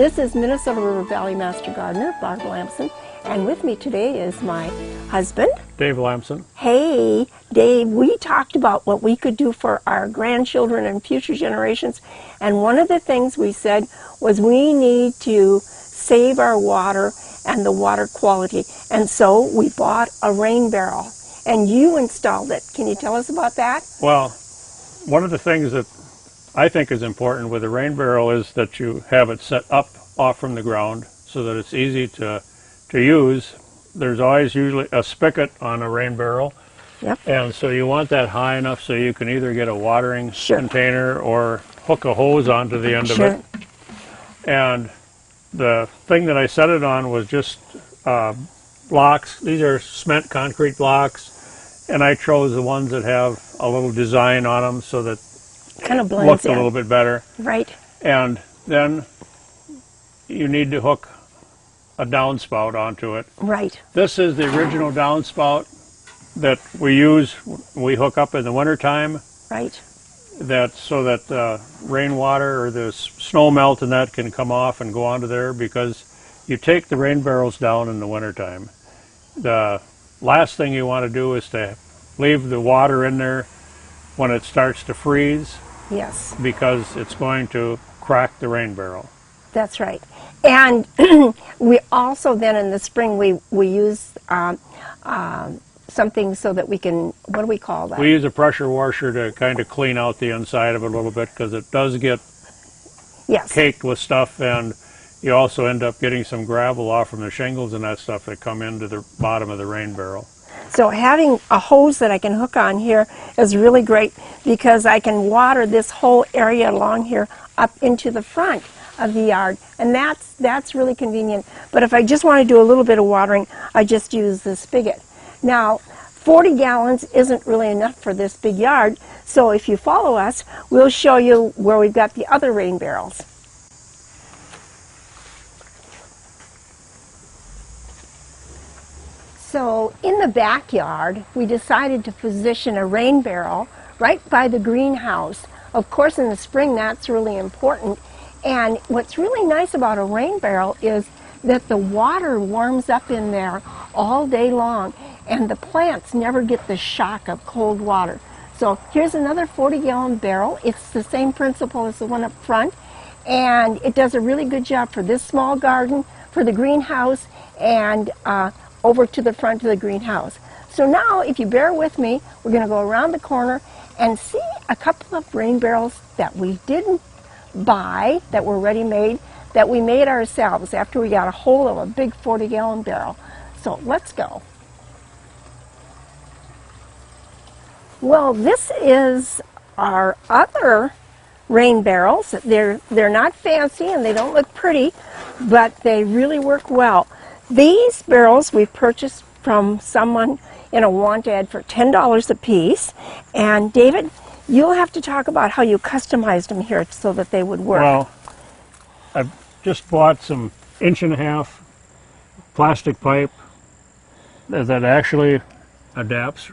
This is Minnesota River Valley Master Gardener, Barb Lamson, and with me today is my husband, Dave Lamson. Hey, Dave, we talked about what we could do for our grandchildren and future generations, and one of the things we said was we need to save our water and the water quality, and so we bought a rain barrel, and you installed it. Can you tell us about that? Well, one of the things that I think is important with a rain barrel is that you have it set up off from the ground so that it's easy to use. There's always usually a spigot on a rain barrel. Yep. And so you want that high enough so you can either get a watering Sure. container or hook a hose onto the end Sure. of it. And the thing that I set it on was just blocks. These are cement concrete blocks, and I chose the ones that have a little design on them so that Kind of it blends looked in. a little bit better. Right. And then you need to hook a downspout onto it. Right. This is the original downspout that we hook up in the wintertime. Right. So that the rainwater or the snow melt and that can come off and go onto there, because you take the rain barrels down in the wintertime. The last thing you want to do is to leave the water in there when it starts to freeze. Yes. Because it's going to crack the rain barrel. That's right. And we also then in the spring we use something so that we can, what do we call that? We use a pressure washer to kind of clean out the inside of it a little bit, because it does get caked with stuff, and you also end up getting some gravel off from the shingles and that stuff that come into the bottom of the rain barrel. So having a hose that I can hook on here is really great, because I can water this whole area along here up into the front of the yard, and that's really convenient. But if I just want to do a little bit of watering, I just use the spigot. Now, 40 gallons isn't really enough for this big yard, so if you follow us, we'll show you where we've got the other rain barrels. So in the backyard, we decided to position a rain barrel right by the greenhouse. Of course, in the spring, that's really important. And what's really nice about a rain barrel is that the water warms up in there all day long, and the plants never get the shock of cold water. So here's another 40-gallon barrel. It's the same principle as the one up front, and it does a really good job for this small garden, for the greenhouse, and over to the front of the greenhouse. So now, if you bear with me, we're going to go around the corner and see a couple of rain barrels that we didn't buy, that were ready-made, that we made ourselves after we got a hold of a big 40-gallon barrel. So let's go. Well, this is our other rain barrels. They're not fancy and they don't look pretty, but they really work well. These barrels we've purchased from someone in a want ad for $10 a piece. And David, you'll have to talk about how you customized them here so that they would work. Well, I've just bought some 1.5-inch plastic pipe that actually adapts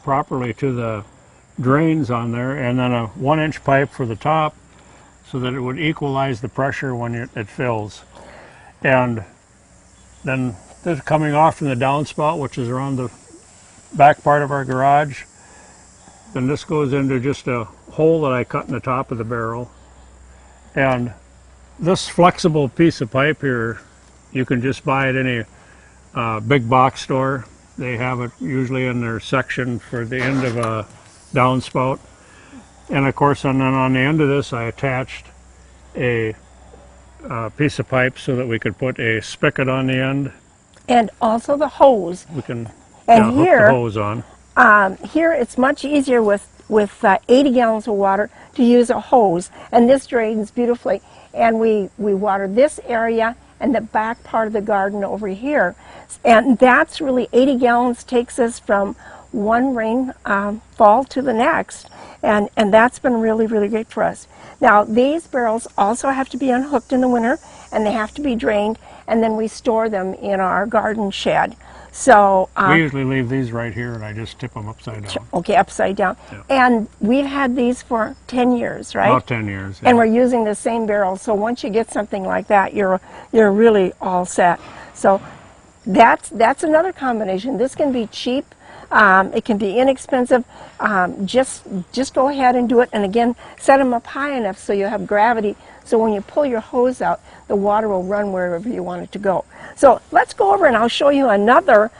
properly to the drains on there, and then a 1-inch pipe for the top so that it would equalize the pressure when it fills. And then this coming off from the downspout, which is around the back part of our garage, then this goes into just a hole that I cut in the top of the barrel. And this flexible piece of pipe here, you can just buy at any big box store. They have it usually in their section for the end of a downspout. And of course, and then on the end of this, I attached a piece of pipe so that we could put a spigot on the end. And also the hose. We can and hook here, the hose on. Here it's much easier with 80 gallons of water to use a hose, and this drains beautifully. And we water this area and the back part of the garden over here. And that's really 80 gallons takes us from one rainfall to the next. And that's been really, really great for us. Now, these barrels also have to be unhooked in the winter, and they have to be drained, and then we store them in our garden shed. So We usually leave these right here, and I just tip them upside down. okay, upside down. Yeah. And we've had these for 10 years, right? About 10 years. Yeah. And we're using the same barrel. So once you get something like that, you're really all set. So that's another combination. This can be cheap. It can be inexpensive. Just go ahead and do it. And again, set them up high enough so you have gravity. So when you pull your hose out, the water will run wherever you want it to go. So let's go over and I'll show you another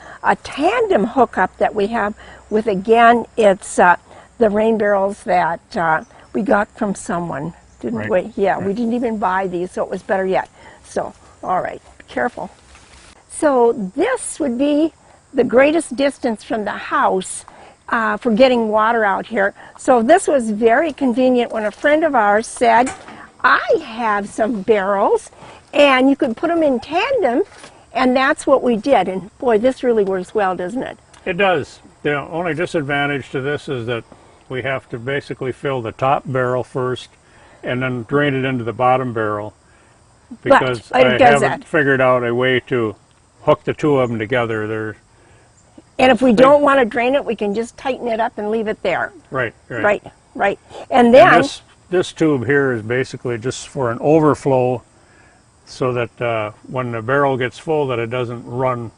tandem hookup that we have with, again, it's the rain barrels that we got from someone, didn't we? Yeah, we didn't even buy these, so it was better yet. So, all right, be careful. So this would be the greatest distance from the house for getting water out here. So this was very convenient when a friend of ours said, I have some barrels and you could put them in tandem, and that's what we did. And boy, this really works well, doesn't it? It does. The only disadvantage to this is that we have to basically fill the top barrel first and then drain it into the bottom barrel, because I haven't figured out a way to hook the two of them together. And if we don't want to drain it, we can just tighten it up and leave it there. Right. And then this tube here is basically just for an overflow, so that when the barrel gets full, that it doesn't run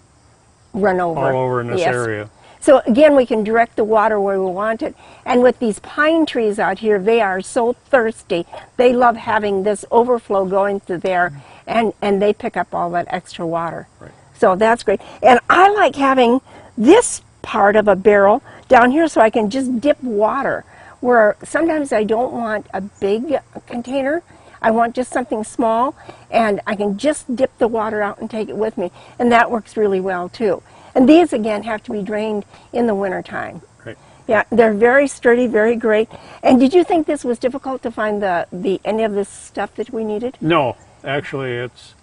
over all over in this area. So again, we can direct the water where we want it. And with these pine trees out here, they are so thirsty. They love having this overflow going through there, and they pick up all that extra water. Right. So that's great. And I like having this part of a barrel down here so I can just dip water, where sometimes I don't want a big container. I want just something small, and I can just dip the water out and take it with me. And that works really well too. And these, again, have to be drained in the wintertime. Right. Yeah, they're very sturdy, very great. And did you think this was difficult to find any of this stuff that we needed? No, actually it's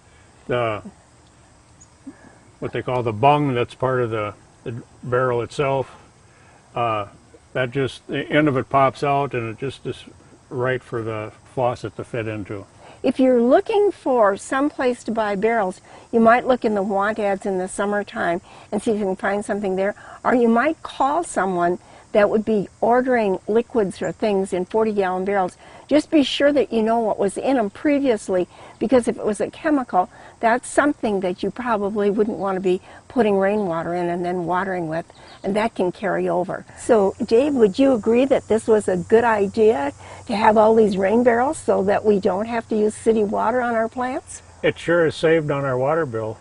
the what they call the bung that's part of the barrel itself. That just, the end of it pops out, and it just is right for the faucet to fit into. If you're looking for some place to buy barrels, you might look in the want ads in the summertime and see if you can find something there. Or you might call someone that would be ordering liquids or things in 40-gallon barrels. Just be sure that you know what was in them previously, because if it was a chemical, that's something that you probably wouldn't want to be putting rainwater in and then watering with, and that can carry over. So, Dave, would you agree that this was a good idea to have all these rain barrels so that we don't have to use city water on our plants? It sure is saved on our water bill.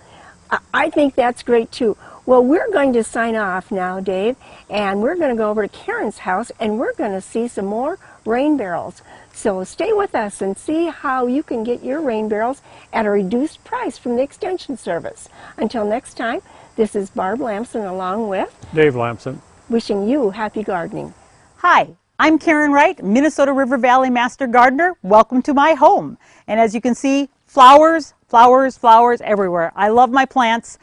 I think that's great too. Well, we're going to sign off now, Dave, and we're going to go over to Karen's house and we're going to see some more rain barrels. So stay with us and see how you can get your rain barrels at a reduced price from the Extension Service. Until next time, this is Barb Lamson along with Dave Lamson, wishing you happy gardening. Hi, I'm Karen Wright, Minnesota River Valley Master Gardener. Welcome to my home. And as you can see, flowers, flowers, flowers everywhere. I love my plants,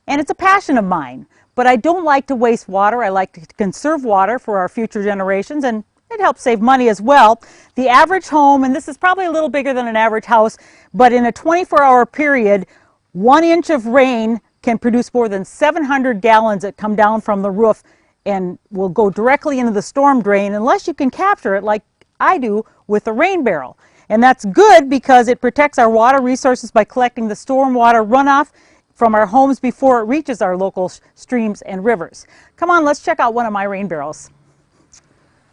and it's a passion of mine. But I don't like to waste water. I like to conserve water for our future generations, and it helps save money as well. The average home, and this is probably a little bigger than an average house, but in a 24-hour period, 1 inch of rain can produce more than 700 gallons that come down from the roof and will go directly into the storm drain unless you can capture it like I do with a rain barrel. And that's good because it protects our water resources by collecting the storm water runoff from our homes before it reaches our local streams and rivers. Come on, let's check out one of my rain barrels.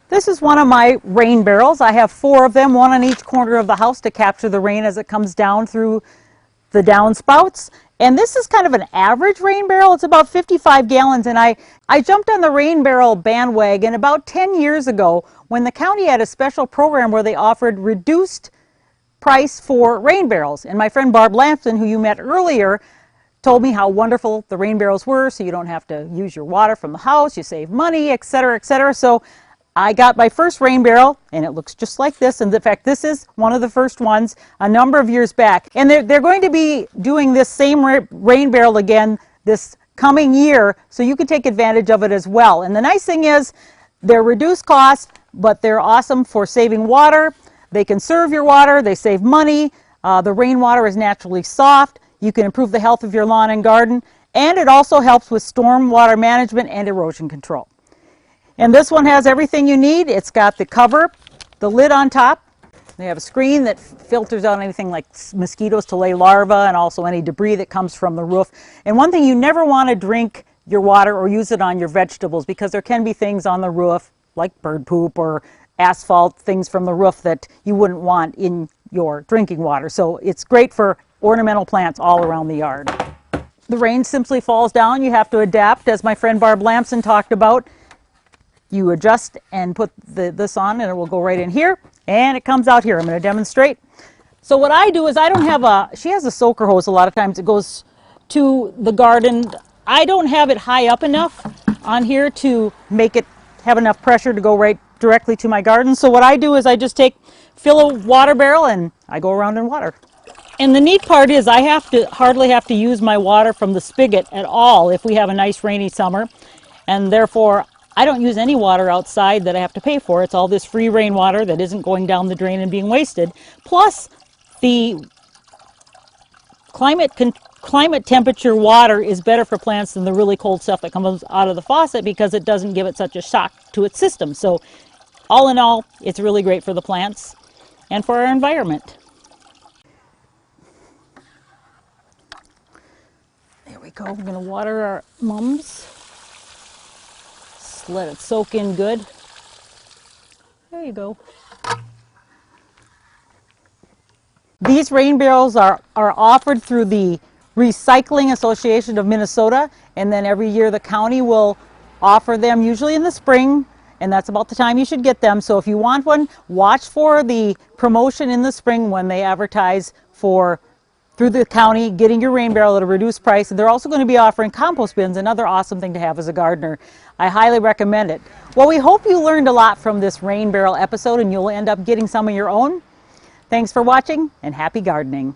This is one of my rain barrels. I have 4 of them, one on each corner of the house to capture the rain as it comes down through the downspouts. And this is kind of an average rain barrel. It's about 55 gallons. And I jumped on the rain barrel bandwagon about 10 years ago when the county had a special program where they offered reduced price for rain barrels. And my friend Barb Lamson, who you met earlier, told me how wonderful the rain barrels were, so you don't have to use your water from the house, you save money, etc., etc. So I got my first rain barrel, and it looks just like this. And in fact, this is one of the first ones a number of years back. And they're going to be doing this same rain barrel again this coming year, so you can take advantage of it as well. And the nice thing is they're reduced cost, but they're awesome for saving water. They conserve your water, they save money. The rainwater is naturally soft. You can improve the health of your lawn and garden, And it also helps with storm water management and erosion control. And this one has everything you need. It's got the cover, the lid on top. They have a screen that filters out anything like mosquitoes to lay larvae and also any debris that comes from the roof. And one thing, you never want to drink your water or use it on your vegetables because there can be things on the roof like bird poop or asphalt, things from the roof that you wouldn't want in your drinking water. So it's great for ornamental plants all around the yard. The rain simply falls down. You have to adapt, as my friend Barb Lamson talked about. You adjust and put this on and it will go right in here and it comes out here. I'm going to demonstrate. So what I do is I don't have she has a soaker hose a lot of times. It goes to the garden. I don't have it high up enough on here to make it have enough pressure to go right directly to my garden. So what I do is I just fill a water barrel and I go around and water. And the neat part is I hardly have to use my water from the spigot at all if we have a nice rainy summer. And therefore, I don't use any water outside that I have to pay for. It's all this free rainwater that isn't going down the drain and being wasted. Plus, the climate temperature water is better for plants than the really cold stuff that comes out of the faucet because it doesn't give it such a shock to its system. So all in all, it's really great for the plants and for our environment. There we go. We're going to water our mums. Just let it soak in good. There you go. These rain barrels are offered through the Recycling Association of Minnesota, and then every year the county will offer them, usually in the spring, and that's about the time you should get them. So if you want one, watch for the promotion in the spring when they advertise through the county getting your rain barrel at a reduced price. And they're also going to be offering compost bins, another awesome thing to have as a gardener. I highly recommend it. Well, we hope you learned a lot from this rain barrel episode and you'll end up getting some of your own. Thanks for watching and happy gardening.